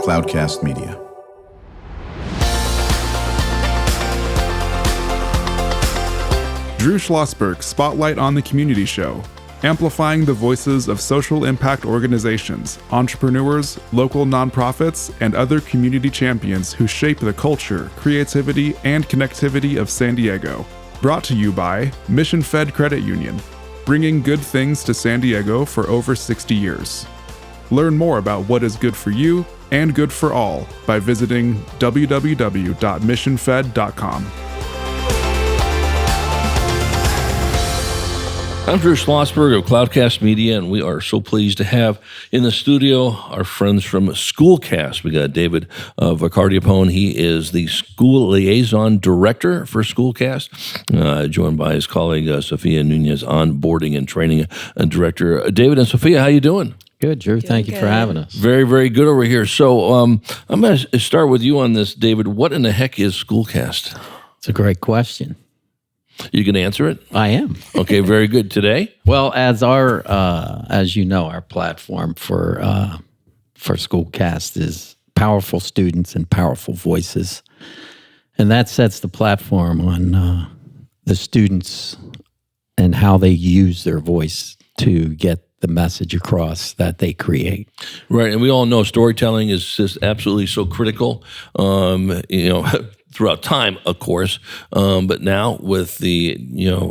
Cloudcast Media. Drew Schlosberg Spotlight on the Community Show, amplifying the voices of social impact organizations, entrepreneurs, local nonprofits, and other community champions who shape the culture, creativity, and connectivity of San Diego. Brought to you by Mission Fed Credit Union, bringing good things to San Diego for over 60 years. Learn more about what is good for you and good for all by visiting www.missionfed.com. I'm Drew Schlosberg of Cloudcast Media, and we are so pleased to have in the studio our friends from SchoolCast. We got David Varcardipone. He is the School Liaison Director for SchoolCast, joined by his colleague Sophia Nunuz, Onboarding and Training Director. David and Sophia, how you doing? Good, Drew. Thank you for having us. Very, very good over here. So I'm going to start with you on this, David. What in the heck is SchoolCast? It's a great question. You can answer it? I am. Okay, very good. Today? Well, as you know, our platform for SchoolCast is powerful students and powerful voices, and that sets the platform on the students and how they use their voice to get the message across that they create. Right, and we all know storytelling is just absolutely so critical. Throughout time, of course, but now with the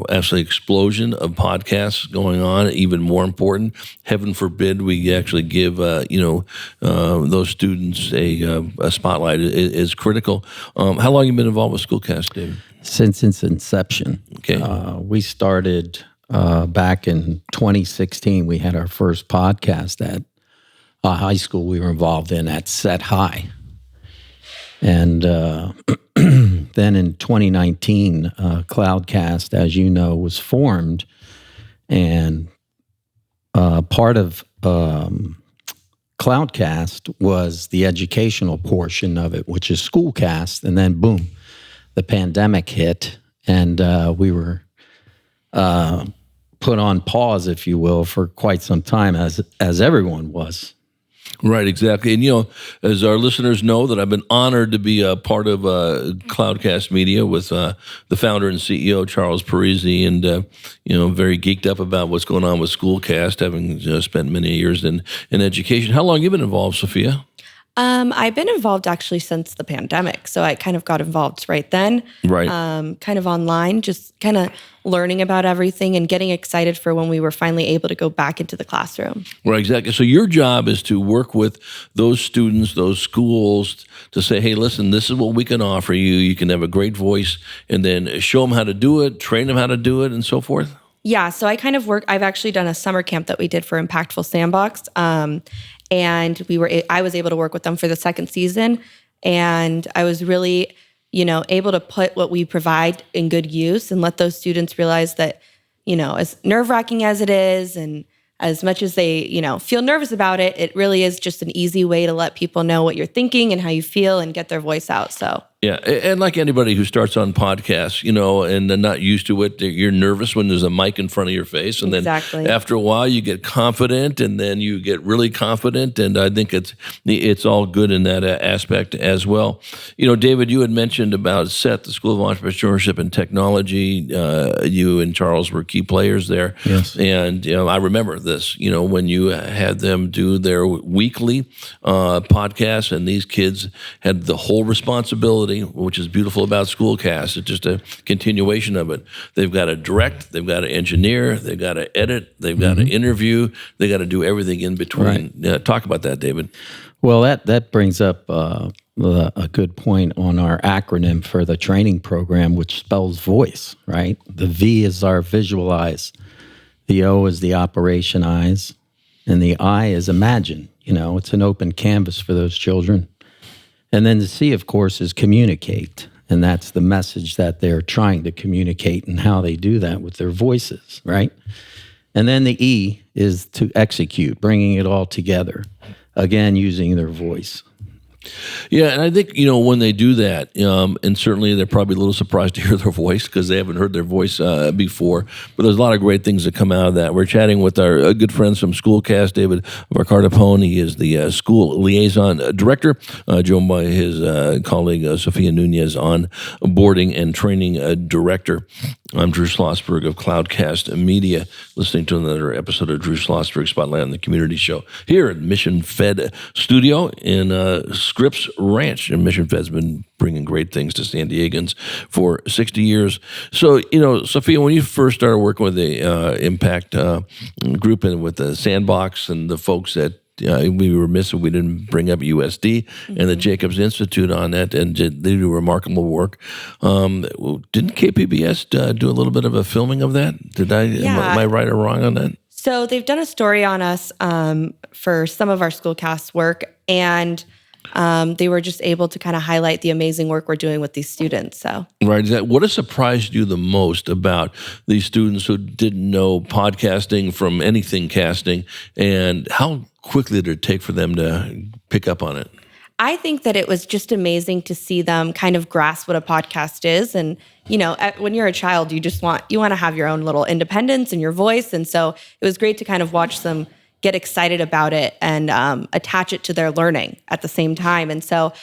absolute explosion of podcasts going on, even more important. Heaven forbid we actually give those students a spotlight is critical. How long have you been involved with SchoolCast, David? Since its inception. Okay, we started back in 2016. We had our first podcast at a high school we were involved in at Set High. And then in 2019, Cloudcast, as you know, was formed. And part of Cloudcast was the educational portion of it, which is SchoolCast. And then, boom, the pandemic hit. And we were put on pause, if you will, for quite some time, as everyone was. Right, exactly. And, as our listeners know, that I've been honored to be a part of Cloudcast Media with the founder and CEO, Charles Parisi, and, very geeked up about what's going on with SchoolCast, having spent many years in education. How long have you been involved, Sophia? I've been involved actually since the pandemic. So I kind of got involved right then. Right. Kind of online, just kind of learning about everything and getting excited for when we were finally able to go back into the classroom. Right, exactly. So your job is to work with those students, those schools, to say, hey, listen, this is what we can offer you. You can have a great voice, and then show them how to do it, train them how to do it, and so forth? Yeah, so I kind of I've actually done a summer camp that we did for Impactful Sandbox. And I was able to work with them for the second season, and I was really, able to put what we provide in good use and let those students realize that, as nerve-wracking as it is, and as much as they, feel nervous about it, it really is just an easy way to let people know what you're thinking and how you feel and get their voice out. So. Yeah, and like anybody who starts on podcasts, and they're not used to it, you're nervous when there's a mic in front of your face, and exactly. Then after a while you get confident, and then you get really confident, and I think it's all good in that aspect as well. David, you had mentioned about SET, the School of Entrepreneurship and Technology. You and Charles were key players there. Yes. And I remember this, when you had them do their weekly podcast, and these kids had the whole responsibility, which is beautiful about SchoolCast. It's just a continuation of it. They've got to direct, they've got to engineer, they've got to edit, they've got to interview, they've got to do everything in between. Right. Talk about that, David. Well, that brings up a good point on our acronym for the training program, which spells voice, right? The V is our visualize, the O is the operationize, and the I is imagine. It's an open canvas for those children. And then the C, of course, is communicate. And that's the message that they're trying to communicate and how they do that with their voices, right? And then the E is to execute, bringing it all together, again, using their voice. Yeah, and I think, when they do that, and certainly they're probably a little surprised to hear their voice because they haven't heard their voice before, but there's a lot of great things that come out of that. We're chatting with our good friends from SchoolCast, David Varcardipone. He is the School Liaison Director, joined by his colleague, Sophia Nunuz, Onboarding and Training Director. I'm Drew Schlosberg of Cloudcast Media, listening to another episode of Drew Schlosberg Spotlight on the Community Show here at Mission Fed Studio in Scripps Ranch. And Mission Fed's been bringing great things to San Diegans for 60 years. So, Sophia, when you first started working with the Impact group and with the Sandbox and the folks at we were remiss if we didn't bring up USD and the Jacobs Institute on that, and they do remarkable work. Didn't KPBS do a little bit of a filming of that? Am I right or wrong on that? So they've done a story on us for some of our SchoolCast work, and they were just able to kind of highlight the amazing work we're doing with these students. So right, what has surprised you the most about these students who didn't know podcasting from anything casting, and how quickly did it take for them to pick up on it? I think that it was just amazing to see them kind of grasp what a podcast is. And, when you're a child, you want to have your own little independence and your voice. And so it was great to kind of watch them get excited about it and attach it to their learning at the same time. And so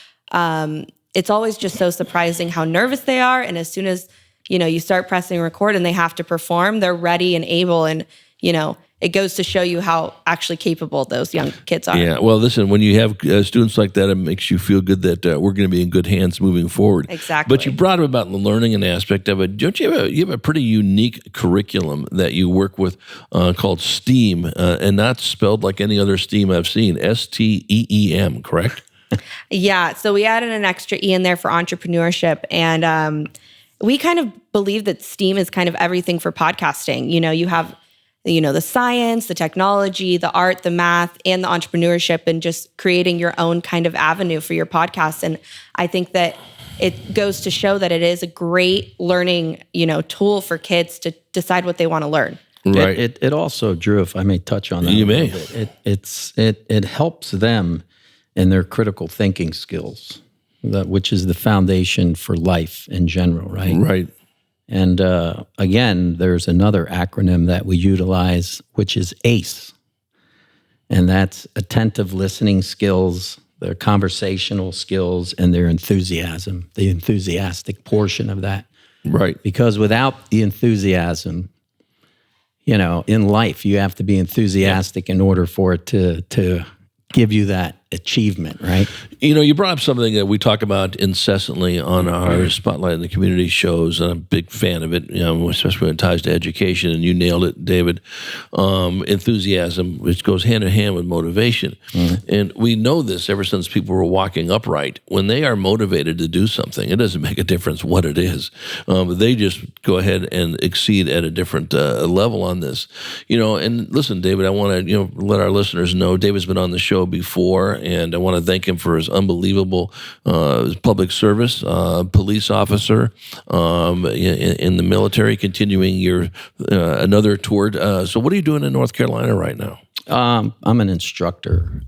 it's always just so surprising how nervous they are. And as soon as, you start pressing record and they have to perform, they're ready and able. And, it goes to show you how actually capable those young kids are. Yeah, well, listen, when you have students like that, it makes you feel good that we're going to be in good hands moving forward. Exactly. But you brought up about the learning and aspect of it. Don't you have a pretty unique curriculum that you work with called STEAM, and not spelled like any other STEAM I've seen, STEEM, correct? Yeah, so we added an extra E in there for entrepreneurship, and we kind of believe that STEAM is kind of everything for podcasting. You have the science, the technology, the art, the math, and the entrepreneurship, and just creating your own kind of avenue for your podcast. And I think that it goes to show that it is a great learning, tool for kids to decide what they want to learn. Right. It also, Drew, if I may touch on that, you may. It helps them in their critical thinking skills, which is the foundation for life in general, right? Right. And again, there's another acronym that we utilize, which is ACE. And that's attentive listening skills, their conversational skills, and their enthusiasm, the enthusiastic portion of that. Right. Because without the enthusiasm, in life, you have to be enthusiastic in order for it to give you that achievement, right? You brought up something that we talk about incessantly on our Spotlight in the Community shows, and I'm a big fan of it, especially when it ties to education, and you nailed it, David. Enthusiasm, which goes hand in hand with motivation. Mm-hmm. And we know this ever since people were walking upright. When they are motivated to do something, it doesn't make a difference what it is. They just go ahead and exceed at a different level on this. And listen, David, I want to let our listeners know David's been on the show before, and I want to thank him for his unbelievable public service, police officer in the military, continuing your another tour. So what are you doing in North Carolina right now? I'm an instructor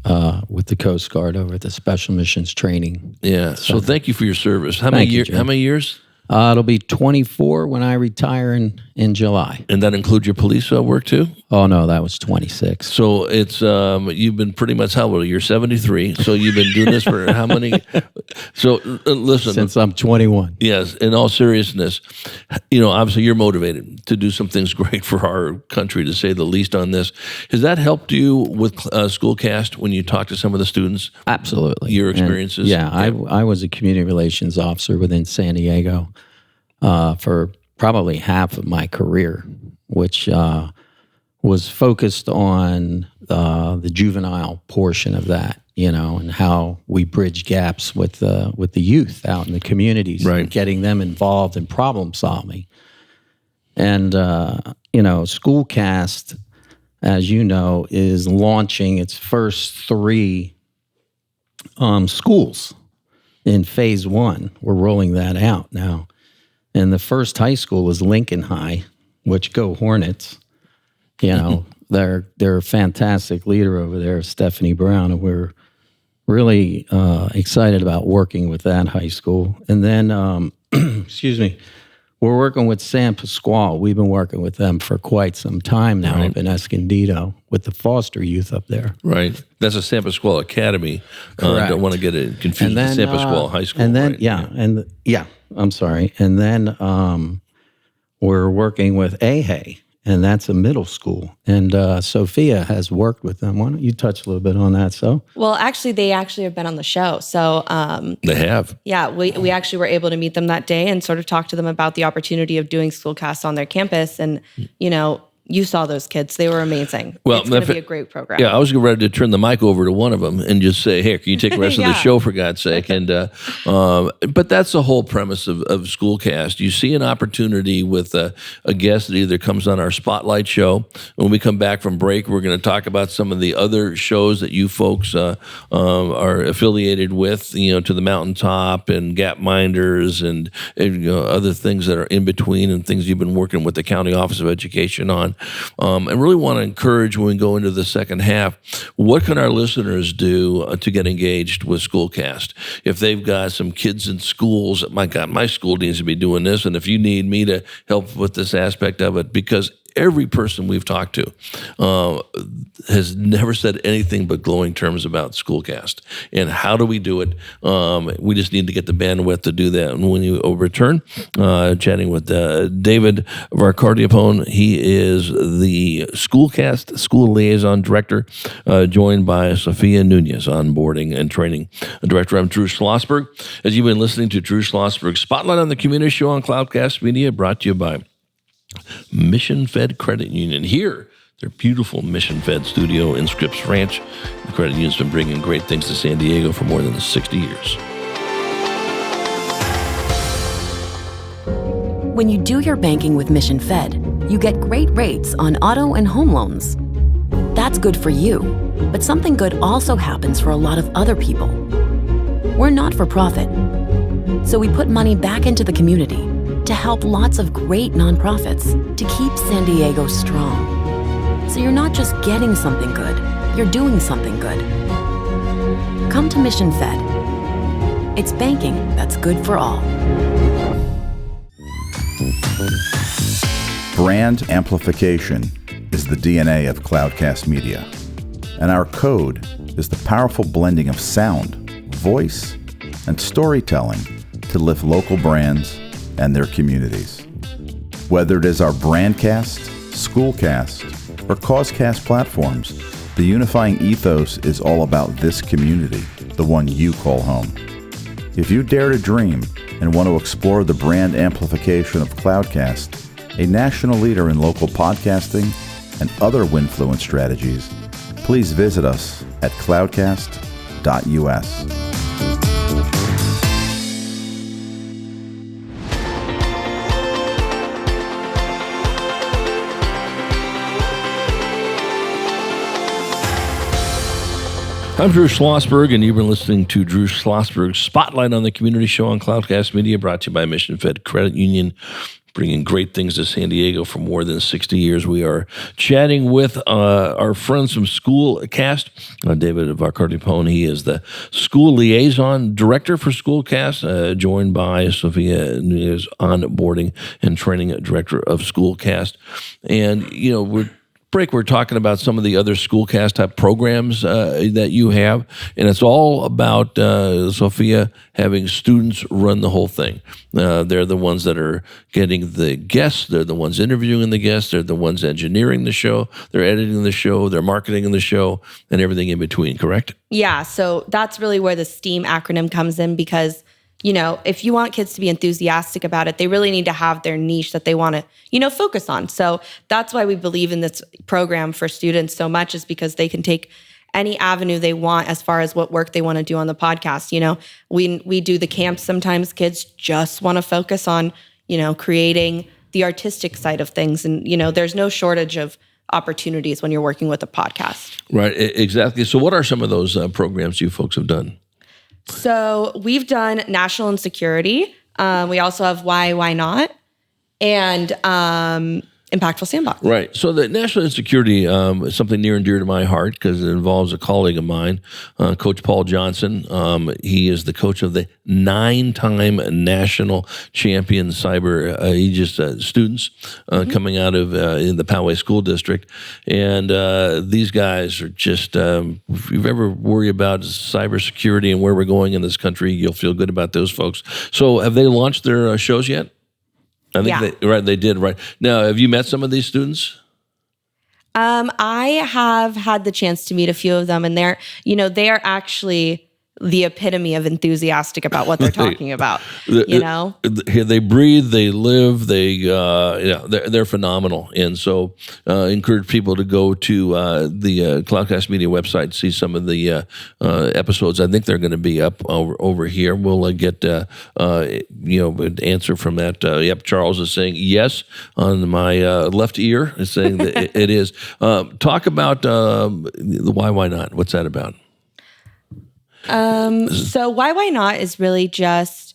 with the Coast Guard over at the Special Missions Training. Yeah. So thank you for your service. How Thank many you, years? How many years? It'll be 24 when I retire in July. And that includes your police work too? Oh, no, that was 26. So it's you've been pretty much, how old? You're 73. So you've been doing this for how many? So listen. Since I'm 21. Yes. In all seriousness, obviously you're motivated to do some things great for our country, to say the least on this. Has that helped you with SchoolCast when you talk to some of the students? Absolutely. Your experiences? I was a community relations officer within San Diego for probably half of my career, which was focused on the juvenile portion of that, and how we bridge gaps with the youth out in the communities, right, and getting them involved in problem solving. And SchoolCast, as you know, is launching its first 3 schools in phase 1. We're rolling that out now. And the first high school was Lincoln High, which go Hornets. They're a fantastic leader over there, Stephanie Brown, and we're really excited about working with that high school. And then, excuse me, we're working with San Pasquale. We've been working with them for quite some time now up in Escondido with the foster youth up there. Right. That's a San Pasquale Academy. Don't want to get it confused with San Pasquale High School. And then, right? I'm sorry. And then we're working with AHE, and that's a middle school. And Sophia has worked with them. Why don't you touch a little bit on that, So? Well, actually, they actually have been on the show. So they have. Yeah, we actually were able to meet them that day and sort of talk to them about the opportunity of doing SchoolCast on their campus. And, you saw those kids. They were amazing. Well, it's going to be a great program. Yeah, I was ready to turn the mic over to one of them and just say, hey, can you take the rest of the show, for God's sake? And but that's the whole premise of SchoolCast. You see an opportunity with a guest that either comes on our Spotlight show. When we come back from break, we're going to talk about some of the other shows that you folks are affiliated with, to the Mountaintop and Gapminders and other things that are in between and things you've been working with the County Office of Education on. And really want to encourage when we go into the second half, what can our listeners do to get engaged with SchoolCast? If they've got some kids in schools, my God, my school needs to be doing this. And if you need me to help with this aspect of it, because every person we've talked to has never said anything but glowing terms about SchoolCast. And how do we do it? We just need to get the bandwidth to do that. And when you return, chatting with David Varcardipone, he is the SchoolCast School Liaison Director, joined by Sophia Nunuz, Onboarding and Training Director. I'm Drew Schlosberg. As you've been listening to Drew Schlosberg Spotlight on the Community Show on Cloudcast Media, brought to you by Mission Fed Credit Union. Here, their beautiful Mission Fed studio in Scripps Ranch. The credit union's been bringing great things to San Diego for more than 60 years. When you do your banking with Mission Fed, you get great rates on auto and home loans. That's good for you, but something good also happens for a lot of other people. We're not for profit, so we put money back into the community to help lots of great nonprofits to keep San Diego strong. So you're not just getting something good, you're doing something good. Come to Mission Fed. It's banking that's good for all. Brand amplification is the DNA of Cloudcast Media, and our code is the powerful blending of sound, voice, and storytelling to lift local brands and their communities. Whether it is our Brandcast, SchoolCast, or CauseCast platforms, the unifying ethos is all about this community, the one you call home. If you dare to dream and want to explore the brand amplification of Cloudcast, a national leader in local podcasting and other Winfluence strategies, please visit us at cloudcast.us. I'm Drew Schlosberg, and you've been listening to Drew Schlosberg's Spotlight on the Community Show on Cloudcast Media, brought to you by Mission Fed Credit Union, bringing great things to San Diego for more than 60 years. We are chatting with our friends from SchoolCast, David Varcardipone. He is the School Liaison Director for SchoolCast, joined by Sophia Nunuz, Onboarding and Training Director of SchoolCast. And, we're talking about some of the other SchoolCast type programs that you have, and it's all about Sophia having students run the whole thing. They're the ones that are getting the guests, they're the ones interviewing the guests, they're the ones engineering the show, they're editing the show, they're marketing the show, and everything in between, correct? Yeah, so that's really where the STEAM acronym comes in, because if you want kids to be enthusiastic about it, they really need to have their niche that they want to, focus on. So that's why we believe in this program for students so much, is because they can take any avenue they want as far as what work they want to do on the podcast. We do the camps. Sometimes kids just want to focus on, creating the artistic side of things. And, there's no shortage of opportunities when you're working with a podcast. Right, exactly. So what are some of those programs you folks have done? So we've done national insecurity. We also have why not, and Impactful Sandbox. Right. So the national insecurity is something near and dear to my heart because it involves a colleague of mine, Coach Paul Johnson. He is the coach of the 9-time national champion cyber Aegis students coming out of in the Poway School District. And these guys are just, if you've ever worried about cybersecurity and where we're going in this country, you'll feel good about those folks. So have they launched their shows yet? I think they did. Right. Now, have you met some of these students? I have had the chance to meet a few of them, and they are actually the epitome of enthusiastic about what they're talking about. They breathe, they live, they're phenomenal. And so encourage people to go to the Cloudcast Media website to see some of the episodes. I think they're going to be up over here. We'll get an answer from that. Yep, Charles is saying yes on my left ear, is saying that it is. Talk about the why not? What's that about? So why not is really just,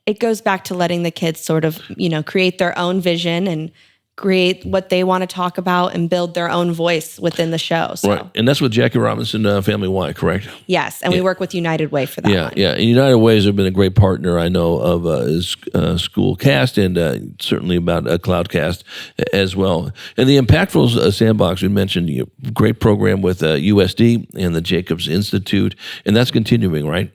it goes back to letting the kids sort of, create their own vision and create what they want to talk about and build their own voice within the show. So. Right. And that's with Jackie Robinson, Family Y, correct? Yes. And we work with United Way for that one. Yeah. And United Ways have been a great partner, I know, of SchoolCast and certainly about Cloudcast as well. And the Impactful Sandbox, we mentioned, great program with USD and the Jacobs Institute, and that's continuing, right?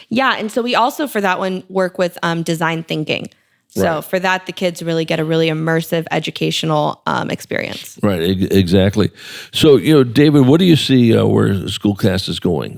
Yeah. And so we also, for that one, work with design thinking. So for that, the kids really get a really immersive educational experience. Right, exactly. So, David, what do you see where SchoolCast is going?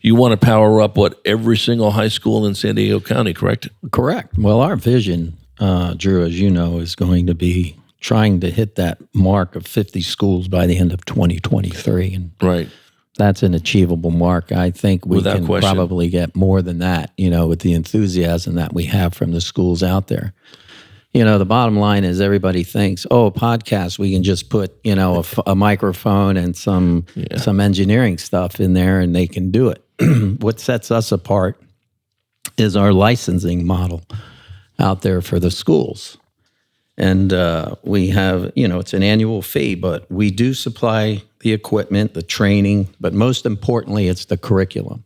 You want to power up, every single high school in San Diego County, correct? Correct. Well, our vision, Drew, as you know, is going to be trying to hit that mark of 50 schools by the end of 2023. And right. That's an achievable mark. I think we Without can question. probably get more than that, with the enthusiasm that we have from the schools out there. The bottom line is everybody thinks, a podcast, we can just put, a microphone and some engineering stuff in there and they can do it. What sets us apart is our licensing model out there for the schools. And we have, it's an annual fee, but we do supply the equipment, the training, but most importantly, it's the curriculum.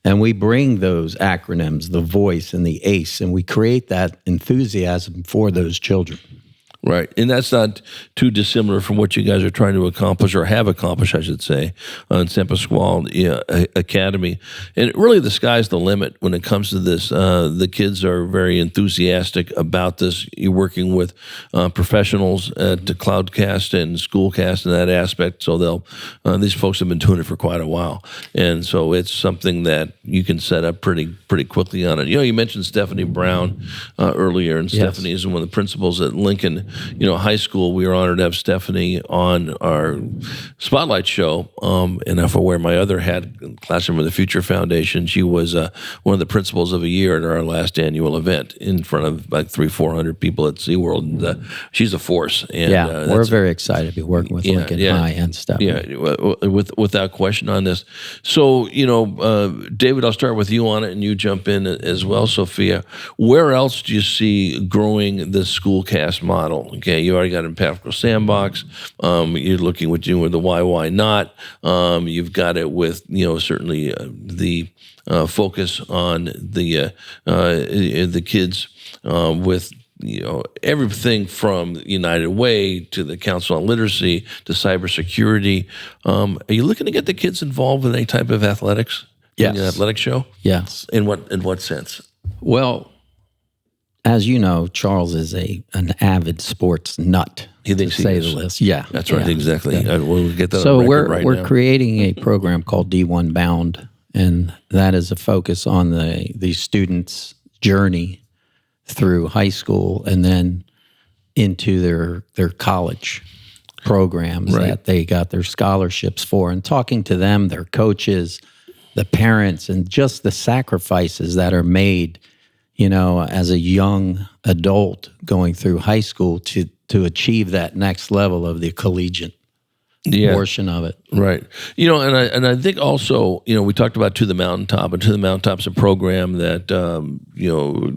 And we bring those acronyms, the voice and the ACE, and we create that enthusiasm for those children. Right. And that's not too dissimilar from what you guys are trying to accomplish, or have accomplished, I should say, on San Pasquale Academy. And really, the sky's the limit when it comes to this. The kids are very enthusiastic about this. You're working with professionals at the Cloudcast and SchoolCast in that aspect. So these folks have been doing it for quite a while. And so it's something that you can set up pretty quickly on it. You mentioned Stephanie Brown earlier, and Stephanie is one of the principals at Lincoln High School. We were honored to have Stephanie on our Spotlight show. And if I wear my other hat, Classroom of the Future Foundation, she was one of the principals of a year at our last annual event in front of about 300-400 people at SeaWorld. And she's a force. And, we're very excited to be working with Lincoln High and Stephanie. Yeah, without question on this. So, David, I'll start with you on it and you jump in as well, Sophia. Where else do you see growing the SchoolCast model? Okay, you already got Impactful Sandbox. You're looking with doing the why not. You've got it with certainly the focus on the kids with everything from United Way to the Council on Literacy to cybersecurity. Are you looking to get the kids involved with any type of athletics? Yes. In an athletic show? Yes. In what sense? Well, as you know, Charles is an avid sports nut. He thinks to say the least. Yeah, that's right. Exactly. Yeah. We'll get that. So on record right we're now. creating a program called D1 Bound, and that is a focus on the students' journey through high school and then into their college programs that they got their scholarships for, and talking to them, their coaches, the parents, and just the sacrifices that are made as a young adult going through high school to achieve that next level of the collegiate portion of it. Right. And I think also, we talked about To the Mountaintop, and To the Mountaintop's a program that,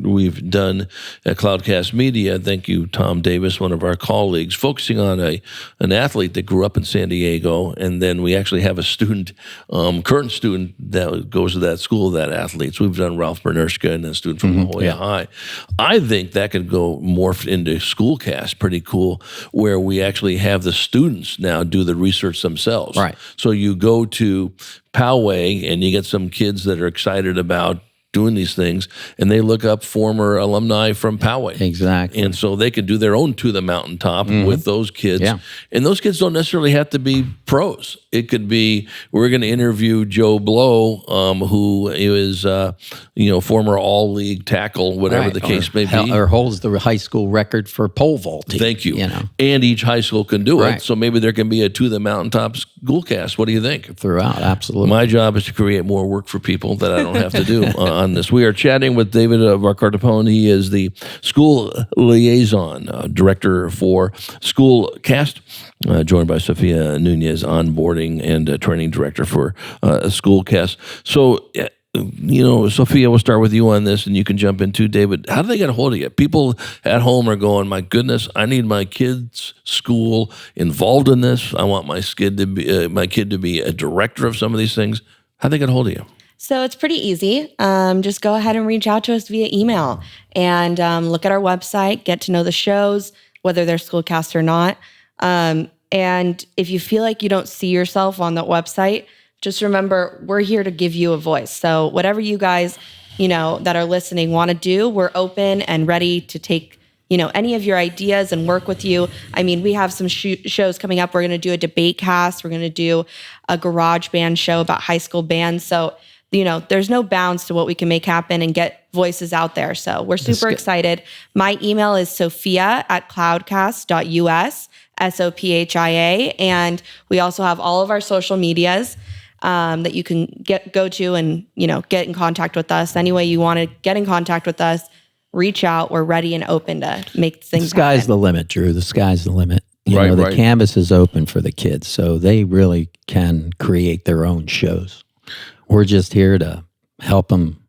we've done at Cloudcast Media. Thank you, Tom Davis, one of our colleagues, focusing on an athlete that grew up in San Diego. And then we actually have a student, current student that goes to that school of that athlete. So we've done Ralph Bernurska and a student from La Jolla High. I think that could go morphed into SchoolCast, pretty cool, where we actually have the students now do the research themselves. Right. So you go to Poway and you get some kids that are excited about doing these things, and they look up former alumni from Poway. Exactly. And so they can do their own To the Mountaintop with those kids. Yeah. And those kids don't necessarily have to be pros. It could be, we're going to interview Joe Blow, who is, former all-league tackle, whatever the case may be. Or holds the high school record for pole vaulting. Thank you. And each high school can do it. So maybe there can be a To the Mountaintop SchoolCast. What do you think? Throughout, absolutely. My job is to create more work for people that I don't have to do on this. We are chatting with David Varcardipone. He is the School Liaison Director for SchoolCast, joined by Sophia Nunuz, Onboarding and Training Director for SchoolCast. So, Sophia, we'll start with you on this, and you can jump in too, David. How do they get a hold of you? People at home are going, my goodness, I need my kid's school involved in this. I want my kid to be a director of some of these things. How do they get a hold of you? So it's pretty easy. Just go ahead and reach out to us via email and look at our website, get to know the shows, whether they're SchoolCast or not. And if you feel like you don't see yourself on the website, just remember, we're here to give you a voice. So whatever you guys, that are listening want to do, we're open and ready to take, any of your ideas and work with you. I mean, we have some shows coming up. We're going to do a debate cast. We're going to do a garage band show about high school bands. So, there's no bounds to what we can make happen and get voices out there. So we're super excited. My email is sophia@cloudcast.us, SOPHIA. And we also have all of our social medias that you can go to and, get in contact with us. Any way you want to get in contact with us, reach out. We're ready and open to make things happen. The sky's the limit, Drew. The sky's the limit. The canvas is open for the kids, so they really can create their own shows. We're just here to help them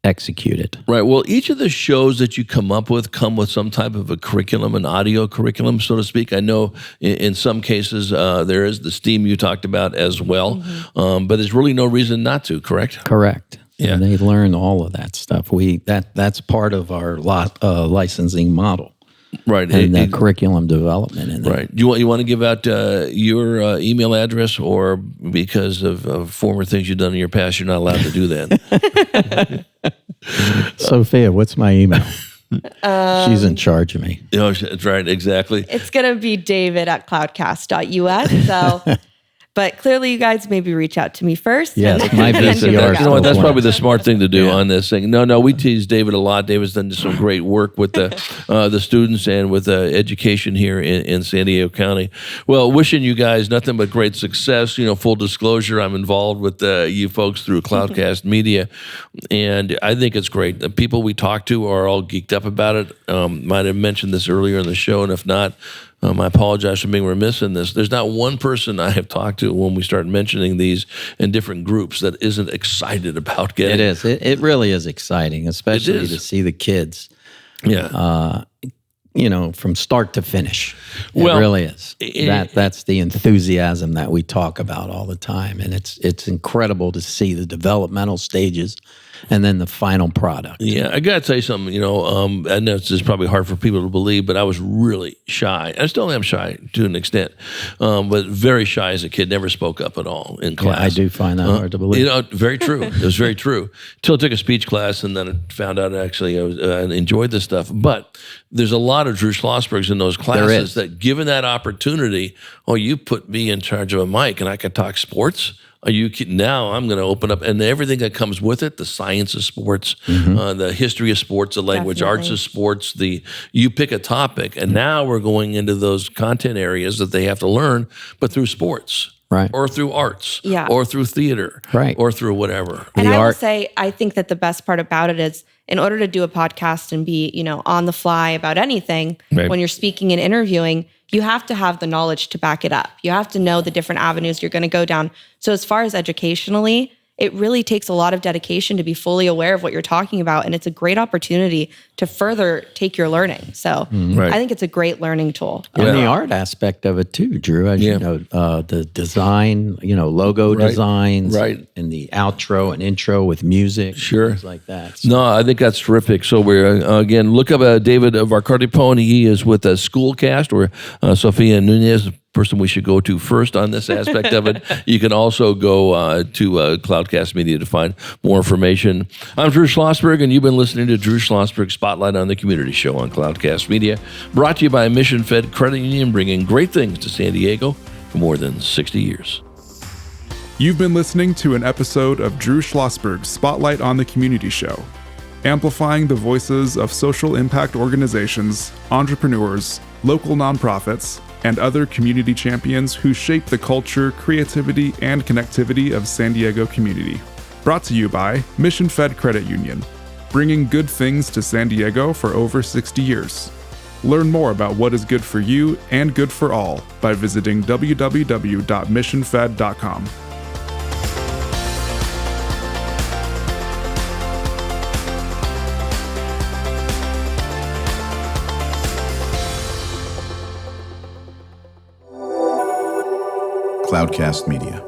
execute it. Right. Well, each of the shows that you come with some type of a curriculum, an audio curriculum, so to speak. I know in some cases there is the STEAM you talked about as well, but there's really no reason not to, correct? Correct. Yeah. And they learn all of that stuff. That's part of our licensing model. Right. And the curriculum development in that. Right. You want to give out your email address, or because of former things you've done in your past, you're not allowed to do that? Sophia, what's my email? She's in charge of me. That's right. Exactly. It's going to be david@cloudcast.us. So, but clearly you guys maybe reach out to me first. Yes, my VCR. You know what? That's probably the smart thing to do on this thing. No, we tease David a lot. David's done some great work with the students and with education here in San Diego County. Well, wishing you guys nothing but great success. Full disclosure, I'm involved with you folks through Cloudcast Media, and I think it's great. The people we talk to are all geeked up about it. Might have mentioned this earlier in the show, and if not, I apologize for being remiss in this. There's not one person I have talked to when we start mentioning these in different groups that isn't excited about getting. It is. It really is exciting, especially to see the kids. Yeah. From start to finish. It really is. That's the enthusiasm that we talk about all the time, and it's incredible to see the developmental stages and then the final product. Yeah, I got to tell you something. I know it's just probably hard for people to believe, but I was really shy. I still am shy to an extent, but very shy as a kid. Never spoke up at all in class. Yeah, I do find that hard to believe. Very true. It was very true. Until I took a speech class, and then I found out actually I enjoyed this stuff. But there's a lot of Drew Schlosbergs in those classes that, given that opportunity, you put me in charge of a mic and I could talk sports. Now I'm going to open up, and everything that comes with it, the science of sports, the history of sports, the language arts of sports, you pick a topic, and now we're going into those content areas that they have to learn, but through sports. Right. or through arts, Yeah. or through theater, Right. or through whatever. And The I will art- say, I think that the best part about it is, in order to do a podcast and be, on the fly about anything, Right. when you're speaking and interviewing, you have to have the knowledge to back it up. You have to know the different avenues you're going to go down. So as far as educationally, it really takes a lot of dedication to be fully aware of what you're talking about. And it's a great opportunity to further take your learning. So Right. I think it's a great learning tool. And the art aspect of it too, Drew, as you know, the design, logo Right. designs, Right. and the outro and intro with music, Sure. things like that. So, No, I think that's terrific. So we're, again, look up David Varcardipone. He is with SchoolCast, or Sophia Nunez, person we should go to first on this aspect of it. You can also go to Cloudcast Media to find more information. I'm Drew Schlosberg, and you've been listening to Drew Schlosberg Spotlight on the Community Show on Cloudcast Media, brought to you by Mission Fed Credit Union, bringing great things to San Diego for more than 60 years. You've been listening to an episode of Drew Schlosberg Spotlight on the Community Show, amplifying the voices of social impact organizations, entrepreneurs, local nonprofits, and other community champions who shape the culture, creativity, and connectivity of San Diego community. Brought to you by Mission Fed Credit Union, bringing good things to San Diego for over 60 years. Learn more about what is good for you and good for all by visiting www.missionfed.com. Cloudcast Media.